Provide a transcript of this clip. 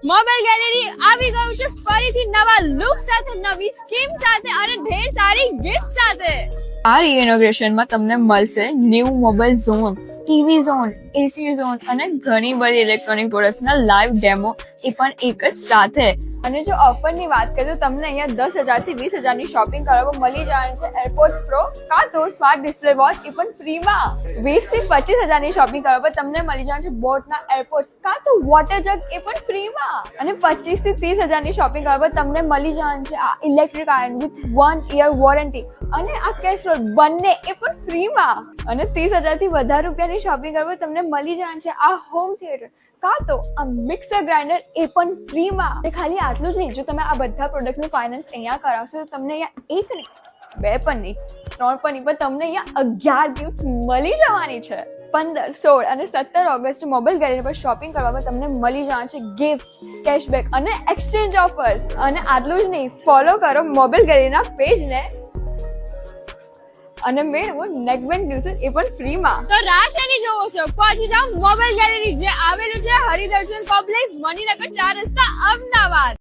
Mobile gallery આવી ગયું છે ફરીથી નવા લુક સાથે, નવી સ્કીમ સાથે અને ઢેર સારી ગિફ્ટ સાથે. આ રીઇનોગ્રેશનમાં તમને મળશે new mobile zone, TV zone, AC zone અને ઘણી બધી ઇલેક્ટ્રોનિક પ્રોડક્ટ્સના લાઈવ ડેમો એ પણ એક જ સાથે. અને જો ઓફરની વાત કરીએ તો તમને અહીંયા 10,000 થી 20,000 શોપિંગ કરવા મળી જાય છે એરપોર્ટ્સ પ્રો કાં તો સ્માર્ટ ડિસ્પ્લે વોચ એ પણ ફ્રીમાં. 20 થી 25,000 શોપિંગ કરવા પર તમને મળી જાય છે બોટના એરપોર્ટ્સ કાં તો વોટર જગ એ પણ ફ્રીમાં. અને 25 થી 30,000 શોપિંગ કરવા પર તમને મળી જાય છે આ electric iron with 1 year warranty અને આ કેસ્ટ્રોલ બંને એ પણ ફ્રીમાં. અને 30,000 થી વધારે રૂપિયાની શોપિંગ કરવા તમને મળી જાય છે આ હોમ થિયેટર કાં તો આ મિક્સર ગ્રાઇન્ડર એ પણ ફ્રીમાં. ખાલી આટલું જ નહીં, જો તમે આ બધા પ્રોડક્ટનું ફાઇનાન્સ અહીંયા કરાવશો તો તમને અહીંયા એક નહીં, બે પણ નહીં, ત્રણ પણ નહીં, પણ તમને અહીંયા 11 ગિફ્ટ મળી જવાની છે. 15, 16 અને 17 ઓગસ્ટ મોબાઈલ ગેલેરી પર શોપિંગ કરવામાં તમને મળી જવાના છે ગિફ્ટ, કેશબેક અને એક્સચેન્જ ઓફર્સ. અને આટલું જ નહીં, ફોલો કરો મોબાઈલ ગેલેરીના પેજને અને મેળવો નેકબેન્ડ બ્લૂટૂથ એ પણ ફ્રીમાં. તો રાહ શેની જોવો છો? પહોંચી જાઓ મોબાઈલ ગેલેરી, જે આવેલું છે હરિદર્શન કોમ્પ્લેક્સ, મણિનગર 4 રસ્તા, અમદાવાદ.